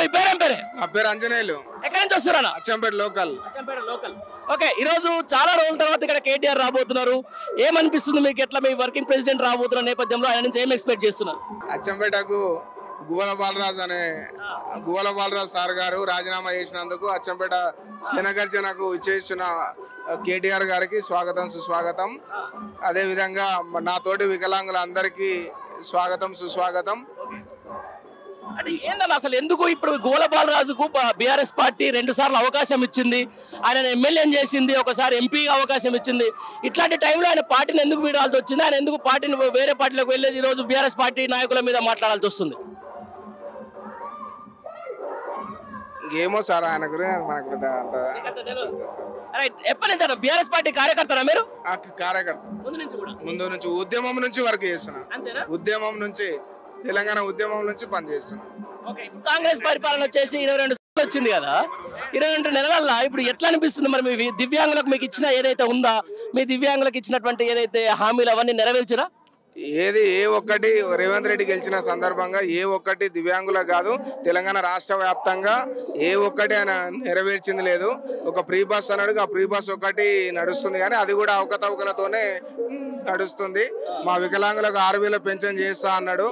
మీ పేరేం పేరే? నా పేరు అంజనేయులు. ఎక్కడి నుంచి వస్తున్నారా? అచ్చంపేట లోకల్. ఓకే, ఈ రోజు చాలా రోజుల తర్వాత ఇక్కడ కేటీఆర్ రాబోతున్నారు. ఏమనిపిస్తుంది మీకు? ఎట్లా మీ వర్కింగ్ ప్రెసిడెంట్ రాబోతున్న నేపథ్యంలో ఆయన నుంచి ఏం ఎక్స్పెక్ట్ చేస్తున్నారు? అచ్చంపేటకు గువ్వల బాలరాజు సార్ గారు రాజీనామా చేసినందుకు అచ్చంపేట జనగర్జనకు ఇచ్చేస్తున్న కేటీఆర్ గారికి స్వాగతం సుస్వాగతం. అదేవిధంగా నా తోటి వికలాంగులందరికీ స్వాగతం సుస్వాగతం. అంటే ఏంటన్నా అసలు ఎందుకు ఇప్పుడు గువ్వల బాలరాజుకు బీఆర్ఎస్ పార్టీ 2 సార్లు అవకాశం ఇచ్చింది, ఆయన ఎమ్మెల్యే చేసింది, ఒకసారి ఎంపీగా అవకాశం ఇచ్చింది. ఇట్లాంటి టైంలో ఆయన పార్టీని ఎందుకు వీడాల్సి వచ్చింది? ఆయన ఎందుకు పార్టీని వేరే పార్టీలోకి వెళ్ళేసి ఈ రోజు బీఆర్ఎస్ పార్టీ నాయకుల మీద మాట్లాడాల్సి వస్తుంది? ఏమో సార్, ఆయన గురించి మనకు ఎప్పటి నుంచి బీఆర్ఎస్ పార్టీ కార్యకర్తరా మీరు? కార్యకర్త ముందు నుంచి ఉద్యమం నుంచి వర్క్ చేస్తున్నా. ఉద్యమం నుంచి తెలంగాణ ఉద్యమం నుంచి పనిచేస్తున్నా. కాంగ్రెస్ పరిపాలన వచ్చేసి 22 సార్లు వచ్చింది కదా, 22 నెలల ఇప్పుడు ఎట్లా అనిపిస్తుంది? మరి మీ దివ్యాంగులకు మీకు ఇచ్చిన ఏదైతే ఉందా, మీ దివ్యాంగులకు ఇచ్చినటువంటి ఏదైతే హామీలు అవన్నీ నెరవేర్చురా? ఏ ఒక్కటి రేవంత్ రెడ్డి గెలిచిన సందర్భంగా ఏ ఒక్కటి దివ్యాంగులకు కాదు, తెలంగాణ రాష్ట్ర వ్యాప్తంగా ఏ ఒక్కటి ఆయన నెరవేర్చింది లేదు. ఒక ప్రీ బస్ అన్నాడు, ఆ ప్రీ బస్ ఒకటి నడుస్తుంది కానీ అది కూడా అవకతవకలతోనే నడుస్తుంది. మా వికలాంగులకు 6,000 పెన్షన్ చేస్తా అన్నాడు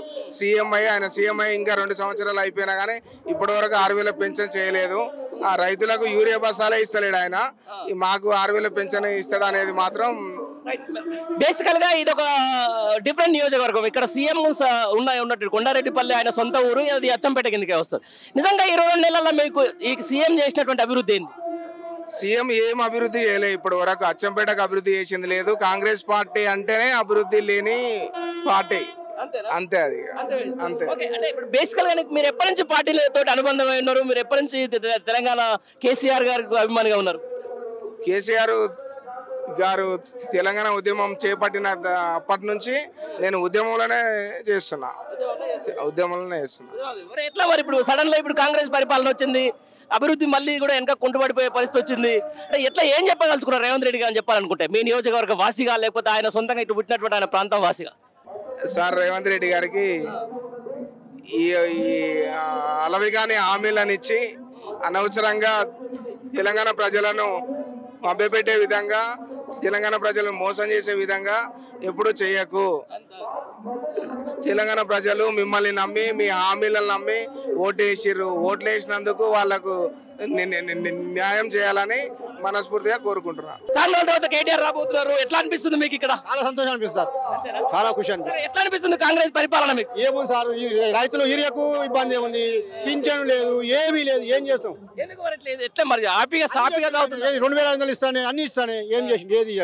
ఆయన సీఎం అయ్యి ఇంకా 2 సంవత్సరాలు అయిపోయినా కానీ ఇప్పటి వరకు 6,000 పెన్షన్ చేయలేదు. ఆ రైతులకు యూరియా బస్సాలే ఇస్తలేడు ఆయన, మాకు 6,000 పెన్షన్ ఇస్తాడు అనేది మాత్రం. బేసికల్ గా ఇది ఒక డిఫరెంట్ నియోజకవర్గం. ఇక్కడ సీఎం ఉన్నట్టు కొండారెడ్డిపల్లి ఆయన సొంత ఊరు, అది అచ్చంపేట కిందకే వస్తుంది. నిజంగా 22 నెలల్లో మీకు ఈ సీఎం చేసినటువంటి అభివృద్ధి ఏంటి? సీఎం ఏం అభివృద్ధి చేయలేదు ఇప్పటి వరకు. అచ్చంపేటకు అభివృద్ధి చేసింది లేదు. కాంగ్రెస్ పార్టీ అంటేనే అభివృద్ధి లేని పార్టీ, అంతే. అది అంతే. బేసికల్ గా మీరు ఎప్పటి నుంచి పార్టీలతో అనుబంధమై ఉన్నారు? మీరు ఎప్పటి నుంచి తెలంగాణ కేసీఆర్ గారికి అభిమానిగా ఉన్నారు? కేసీఆర్ గారు తెలంగాణ ఉద్యమం చేపట్టిన అప్పటి నుంచి నేను ఉద్యమంలోనే చేస్తున్నా. ఎట్లా మరి ఇప్పుడు సడన్ గా ఇప్పుడు కాంగ్రెస్ పరిపాలన వచ్చింది, అభివృద్ధి మళ్ళీ కూడా వెనక కుంటుపడిపోయే పరిస్థితి వచ్చింది. ఎట్లా ఏం చెప్పగలుచుకున్నారు రేవంత్ రెడ్డి గారు చెప్పాలనుకుంటే? మీ నియోజకవర్గ వాసిగా, లేకపోతే ఆయన సొంతంగా ఇటు పుట్టినటువంటి ఆయన ప్రాంతం వాసిగా? సార్, రేవంత్ రెడ్డి గారికి ఈ అలవిగాని హామీలను ఇచ్చి అనవసరంగా తెలంగాణ ప్రజలను మభ్యపెట్టే విధంగా, తెలంగాణ ప్రజలను మోసం చేసే విధంగా ఎప్పుడు చేయకు. తెలంగాణ ప్రజలు మిమ్మల్ని నమ్మి, మీ హామీలను నమ్మి ఓట్లు వేసినందుకు వాళ్ళకు న్యాయం చేయాలని మనస్ఫూర్తిగా కోరుకుంటున్నా. చాలా రోజుల తర్వాత కేటీఆర్ రాబోతున్నారు, ఎట్లా అనిపిస్తుంది మీకు? ఇక్కడ చాలా సంతోషం అనిపిస్తుంది, చాలా ఖుషి అనిపిస్తుంది. ఎట్లా అనిపిస్తుంది కాంగ్రెస్ పరిపాలన మీకు? ఏముంది సార్, రైతులు యూరియాకు ఇబ్బంది ఏముంది, పింఛను లేదు, ఏమీ లేదు, ఏం చేస్తాం? ఎట్లా మరి హ్యాపీగా సాఫీగా 2,500 ఇస్తానే, అన్ని ఇస్తానే, ఏం చేసింది? ఏది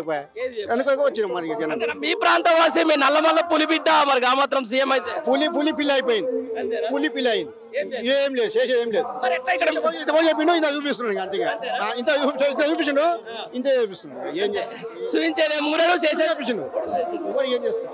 వెనుక వచ్చినాం మనకి. మీ ప్రాంతం వాసి మీ నల్లమల్ల పులి బిడ్డ, మరి ఆ మాత్రం సీఎం అయితే పులి పిల్ల అయిపోయింది, పులి పిల్ల అయింది. ఏం లేదు, చేసేది ఏం లేదు. చెప్పిండు, ఇంత చూపిస్తున్నాడు, అంతేగా ఇంత చూపించిండు, ఇంతే చూపిస్తున్నాడు. ఏం చేస్తాడు? చూపించేది చేసే చూపించిండు, ఏం చేస్తాడు?